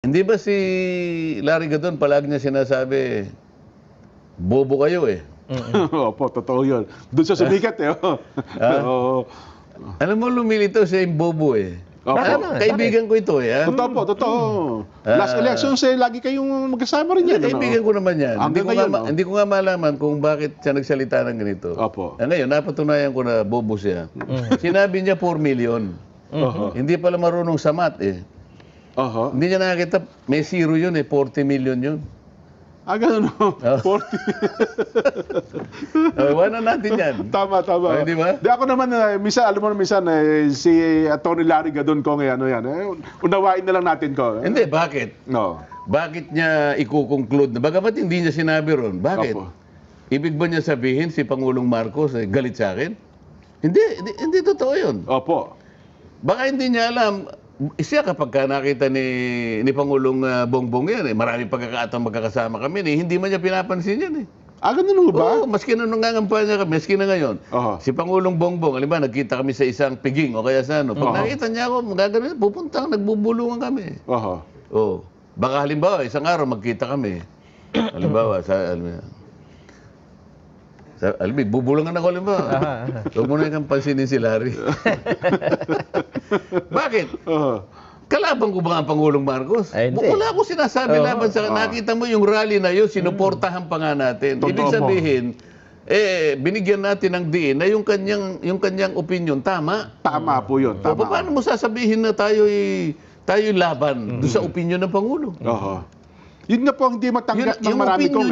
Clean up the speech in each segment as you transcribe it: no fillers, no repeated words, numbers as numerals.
Hindi ba si Larry Gadon palagi niya sinasabi, bobo kayo eh. Opo, totoo yun. Doon sa sumikat eh. Oo. Alam mo, lumilitaw siya yung bobo eh. Opo. Kaibigan ko ito eh. Totoo po, totoo. Last election, lagi kayong magkasama rin yan. Kaibigan ko naman yan. Hanggang ngayon, Hindi ko nga malaman kung bakit siya nagsalita ng ganito. Opo. Ngayon, napatunayan ko na bobo siya. Sinabi niya 4 million. Hindi pala marunong sa math eh. Hindi niya nakakita, may zero yun eh, 40 million yun. Ganun no? 40. Iwanan natin yan. Tama. Di ba? Di ako naman, minsan, alam mo na minsan, si Atty. Larry Gadon ko ngayon, unawain na lang natin ko. Hindi, bakit? No. Bakit niya ikukonclude na? Bagamat hindi niya sinabi ron. Bakit? Opo. Ibig ba niya sabihin si Pangulong Marcos galit sa akin? Hindi totoo yun. Opo. Baka hindi niya alam. Siya kapag nakita ni Pangulong Bongbong yan, maraming pagkakataon magkakasama kami, hindi man niya pinapansin yan eh. Ganun ba? Oo, maski na nung nangampanya kami, maski na ngayon. Si Pangulong Bongbong, alam ba, nagkita kami sa isang piging o kaya sa ano. Pag nakita niya ako, magagano, pupunta, nagbubulungan kami. Oo. Baka halimbawa, isang araw magkita kami. Halimbawa, bubulungan ako halimbawa. Huwag mo na ikang pansinin si Larry. Bakit? Kalaban ko ba ang Pangulong Marcos? Wala ako sinasabi laban sa... Nakita mo yung rally na yun, sinuportahan pa nga natin. Ibig sabihin, binigyan natin ng diin na yung kanyang opinion, tama. Tama po yun, tama. Paano mo sasabihin na tayo'y laban doon sa opinion ng Pangulo? Yun nga po ang hindi matanggap ng marami kong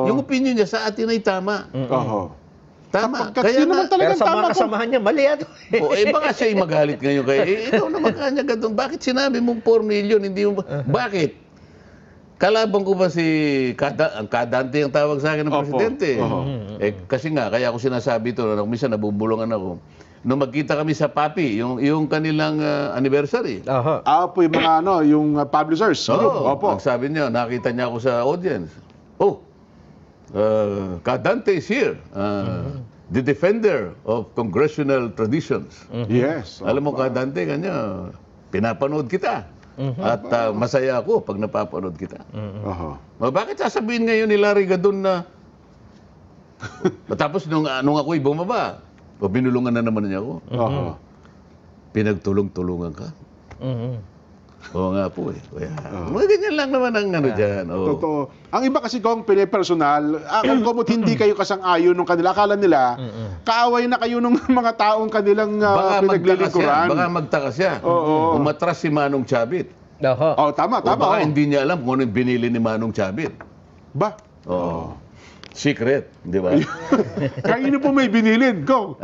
Yung opinion niya sa atin ay tama. Tama. Kaya naman talagang pero sa mga kasamahan niya, mali yan. Baka siya'y magalit ngayon kayo. Ikaw naman kanya ganun. Bakit sinabi mong 4 million? Hindi mo bakit? Kalaban ko ba si Kadante ang tawag sa akin ng presidente? Kasi nga, kaya ako sinasabi ito, minsan nabubulungan ako. Nung magkita kami sa Papi, yung kanilang anniversary. Po yung mga yung publishers. Opo. Ang sabi niya, nakita niya ako sa audience. Kadante is here. The defender of congressional traditions. Yes. Alam mo, Kadante, kanya, pinapanood kita. At masaya ako pag napapanood kita. Bakit sasabihin ngayon ni Larry Gadon na tapos nung ako'y bumaba, binulungan na naman niya ako. Pinagtulong-tulungan ka. Oo nga po eh. Mga ganyan lang naman ang dyan. Totoo. Ang iba kasi kung pinipersonal, kumot hindi kayo kasang-ayon ng kanila. Akala nila, kaaway na kayo ng mga taong kanilang pinaglilingkuran. Baka magtaka siya. Umatras si Manong Chavit. Tama. Baka hindi niya alam kung ano yung binili ni Manong Chavit. Secret, di ba? Kayo po may binilin. Go.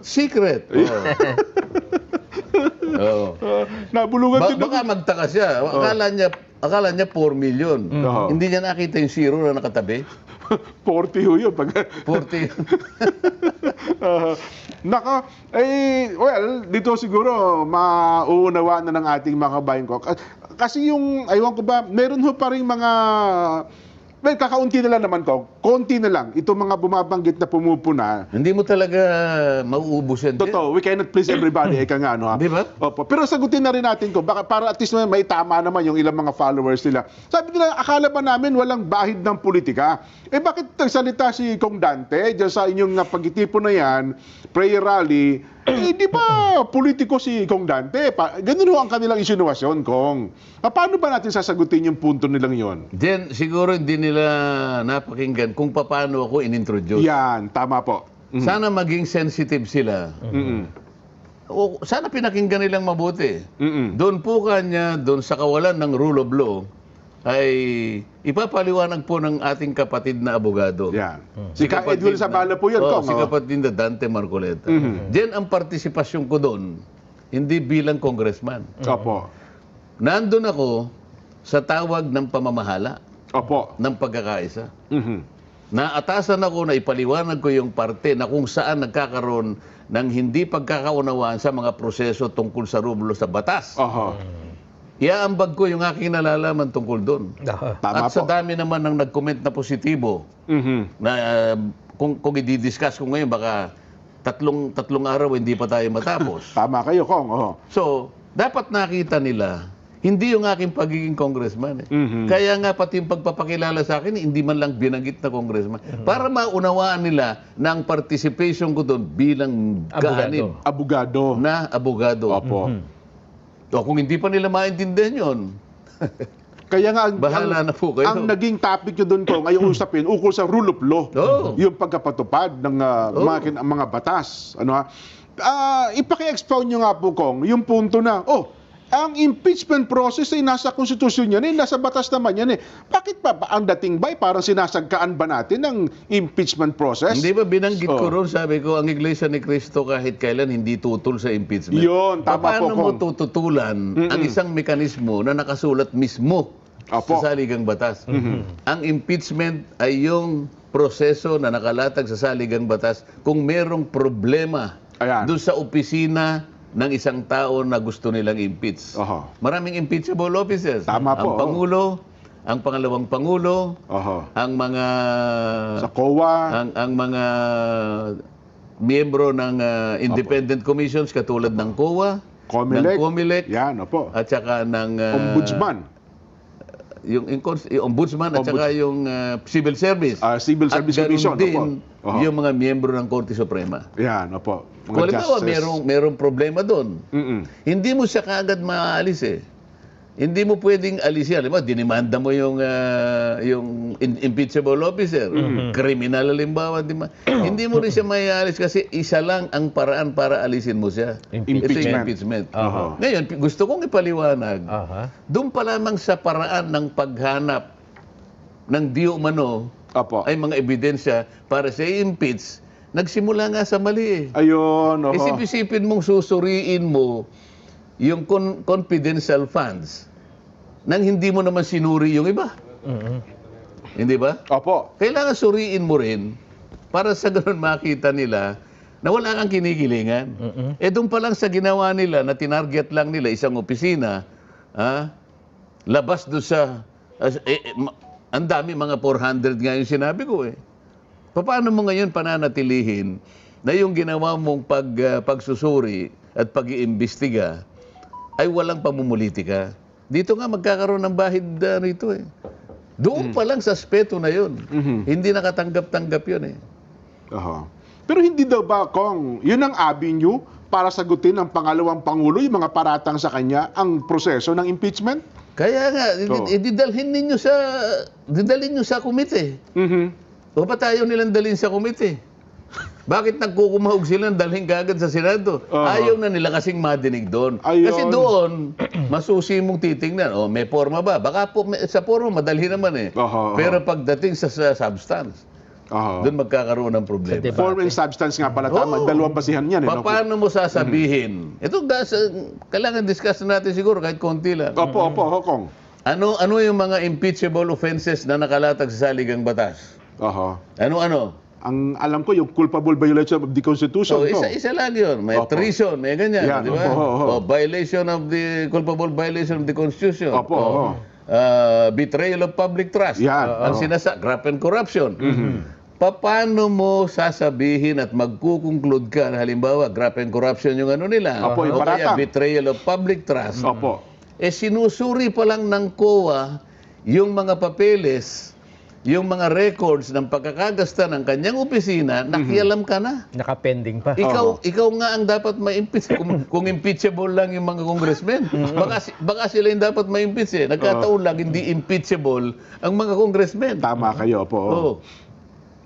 Secret. Nabulungan din. Baka magtaka siya. Akala niya 4 million. Hindi niya nakita yung zero na nakatabi. 40 ho yun. 40. Dito siguro mauunawaan na ng ating mga kabayan ko. Kasi aywan ko ba, meron ho pa rin mga... kakaunti na lang naman ko. Konti na lang. Ito mga bumabanggit na pumupuna. Hindi mo talaga mauubos yan. Totoo. We cannot please everybody. Eka nga, Di ba? Opo. Pero sagutin na rin natin ko. Baka para at least may tama naman yung ilang mga followers nila. Sabi nila, akala ba namin walang bahid ng politika? Bakit nagsalita si Kong Dante dyan sa inyong pagtitipon na yan, prayer rally, di ba politiko si Kong Dante? Ganun ho ang kanilang insinuasyon, Kong. Paano ba natin sasagutin yung punto nilang yon? Then, siguro hindi nila napakinggan kung paano ako in-introduce. Yan, tama po. Sana maging sensitive sila. Sana pinakinggan nilang mabuti. Doon po kanya, doon sa kawalan ng rule of law, ay ipapaliwanag po ng ating kapatid na abogado. Yan. Si Edwin Zabala po yun, Kong. Si kapatid na Dante Marcoleta. Diyan ang partisipasyon ko doon, hindi bilang congressman. Opo. Nandun ako sa tawag ng pamamahala. Opo. Ng pagkakaisa. Naatasan ako na ipaliwanag ko yung parte na kung saan nagkakaroon ng hindi pagkakaunawaan sa mga proseso tungkol sa rublo sa batas. Iaambag ko yung aking nalalaman tungkol doon. At sa dami naman ng nag-comment na positibo, na kung i-discuss ko ngayon, baka tatlong araw hindi pa tayo matapos. Tama kayo, Kong. So, dapat nakita nila, Hindi yung aking pagiging congressman. Kaya nga pati yung pagpapakilala sa akin, hindi man lang binanggit na congressman. Para maunawaan nila na ang participation ko doon bilang kaanib Abogado. na abogado. Opo. O kung hindi pa nila maintindihan yun, Kaya nga, bahala na po kayo. ang naging topic nyo doon ko, ngayong usapin, ukol sa rule of law. Oo. Yung pagkapatupad ng mga batas. Ano ha? Ipaki-expound nyo nga po, Kong, yung punto na, ang impeachment process ay nasa konstitusyon yan, nasa batas naman yan. Bakit pa ang dating ba, parang sinasagkaan ba natin ang impeachment process? Hindi ba binanggit ko ron, sabi ko, ang Iglesia ni Cristo kahit kailan hindi tutol sa impeachment. Yun, tama Paano po, mo Kong. tututulan ang isang mekanismo na nakasulat mismo Opo. sa saligang batas? Ang impeachment ay yung proseso na nakalatag sa saligang batas kung merong problema Ayan. doon sa opisina ng isang tao na gusto nilang impeach. Oho. Maraming impeachable officers. Tama po, Ang Pangulo, ang Pangalawang Pangulo, Oho. ang mga Sa COA. ang mga miyembro ng independent commissions katulad ng COA, Comelec. ng Comelec, Yan, opo. at saka ng Ombudsman. yung ombudsman at saka yung civil service. Civil Service at ganun Commission, din opo. Oho. yung mga miyembro ng Korte Suprema. Yan, opo. Kung halimbawa, merong problema doon, Mm-mm. hindi mo siya kaagad maaalis eh. Hindi mo pwedeng alisin. Halimbawa, dinimanda mo yung impeachable officer. Kriminal halimbawa. Hindi mo rin siya maialis kasi isa lang ang paraan para alisin mo siya. Ito yung impeachment. Oho. Ngayon, gusto kong ipaliwanag, Aha. doon pa lamang sa paraan ng paghanap ng di umano Opo. ay mga ebidensya para sa impeach, nagsimula nga sa mali eh. Ayun, oho. Isip-isipin mong susuriin mo yung confidential funds nang hindi mo naman sinuri yung iba. Hindi ba? Opo. Kailangan suriin mo rin para sa ganun makita nila na wala kang kinikilingan. Doon pa lang sa ginawa nila na tinarget lang nila isang opisina, labas doon sa... ang dami, mga 400 nga yung sinabi ko eh. Paano mo ngayon pananatilihin na yung ginawa mong pagsusuri at pag-iimbestiga ay walang pamumulitika? Dito nga magkakaroon ng bahid rito eh. Doon pa lang sa aspeto na yun. Hindi nakatanggap-tanggap yun eh. Oho. Pero hindi daw ba, Kong, yun ang avenue para sagutin ng pangalawang Pangulo, yung mga paratang sa kanya, ang proseso ng impeachment? Kaya nga, didalhin nyo sa komite. O ba't ayaw nilang dalhin sa komite? Bakit nagkukumahog sila dalhin kagad sa Senado? Ayaw na nila kasing madinig doon. Ayun. Kasi doon, masusi mong titingnan. O, may forma ba? Baka po, sa forma, madalhin naman eh. Oho. Pero pagdating sa substance, Oho. doon magkakaroon ng problema. Sa debate. Form and substance nga pala, tama. Oo. Dalawang basihan yan. Paano mo sasabihin? Ito, kailangan discuss natin siguro kahit konti lang. Opo, Kong. Ano yung mga impeachable offenses na nakalatag sa saligang batas? Oho. Ano? Ang alam ko, yung culpable violation of the Constitution. So, Kong. isa lang yun. May Opo. treason, may ganyan. Yan, Di ba? opo. Violation of the, culpable violation of the Constitution. Opo. Betrayal of public trust. Yan, Ang graft and corruption. Paano mo sasabihin at magkukonklud ka na halimbawa, graft and corruption yung ano nila. Opo, yung o kaya paratang. betrayal of public trust. Opo. Sinusuri pa lang ng COA yung mga papeles, yung mga records ng pagkakagasta ng kanyang opisina, nakialam ka na. Nakapending pa. Ikaw nga ang dapat ma-impeach kung impeachable lang yung mga congressmen. Baka sila yung dapat ma-impeach eh. Nagkataon lang hindi impeachable ang mga congressmen. Tama kayo, po. Oo.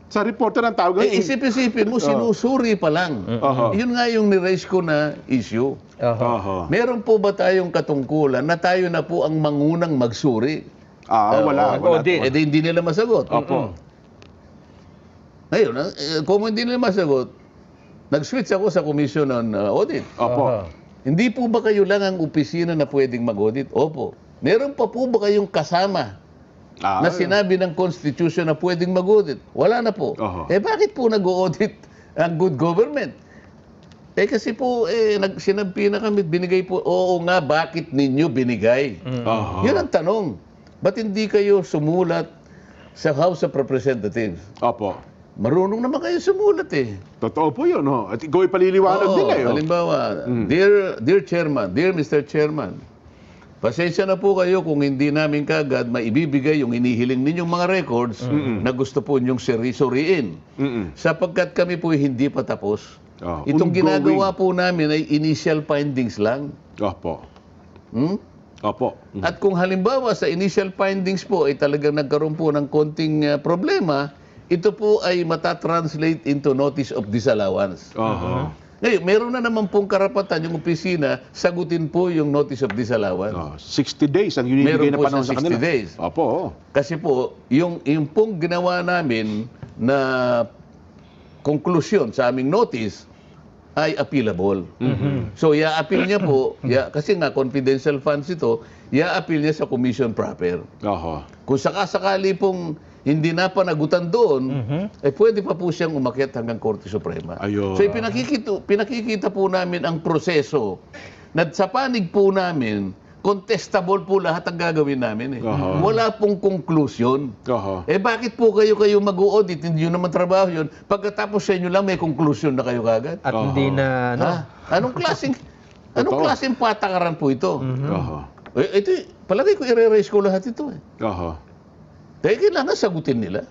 Sa reporter ang tawag. Isip-isipin mo, sinusuri pa lang. Yun nga yung ni-raise ko na issue. Oho. Meron po ba tayong katungkulan na tayo na po ang mangunang magsuri? Wala. Audit. Eh, di hindi nila masagot. Opo. Ngayon, kung hindi nila masagot, nag-switch ako sa Commission on Audit. Opo. Hindi po ba kayo lang ang opisina na pwedeng mag-audit? Opo. Meron pa po ba kayong kasama na sinabi ng Constitution na pwedeng mag-audit? Wala na po. Eh bakit po nag-audit ang good government? Kasi po, sinabpi na kami, binigay po, oo nga, bakit ninyo binigay? Yun ang tanong. Ba't hindi kayo sumulat sa House of Representatives? Opo. Marunong naman kayo sumulat eh. Totoo po yun, ho. At ikaw ay paliliwanag nila, yun. Halimbawa, Dear Chairman, Dear Mr. Chairman, Pasensya na po kayo kung hindi namin kagad maibibigay yung inihiling ninyong mga records na gusto po ninyong suriin. Sapagkat kami po hindi pa tapos. Itong Ongoing. ginagawa po namin ay initial findings lang. Opo. Hmm? Opo. At kung halimbawa sa initial findings po ay talagang nagkaroon po ng konting problema, ito po ay matatranslate into notice of disallowance. Ngayon, meron na naman pong karapatan yung opisina sagutin po yung notice of disallowance. 60 days ang inibigay Meron na po panahon sa sa 60 kanila. days. Opo. Kasi po, yung pong ginawa namin na konklusyon sa aming notice ay appealable. So, i-appeal niya po, kasi nga confidential funds ito, i-appeal niya sa commission proper. Kung sakasakali pong hindi na panagutan doon, pwede pa po siyang umakyat hanggang Korte Suprema. Ayun. So, pinakikita po namin ang proseso na sa panig po namin, contestable po lahat ang gagawin namin. Wala pong conclusion. Bakit po kayo mag-audit? Hindi yun naman trabaho yun. Pagkatapos sa inyo lang may conclusion na kayo kagad. At hindi na, Anong klaseng patakaran po ito? Ito, palagay ko i-raise ko lahat ito. Kaya kailangan sagutin nila.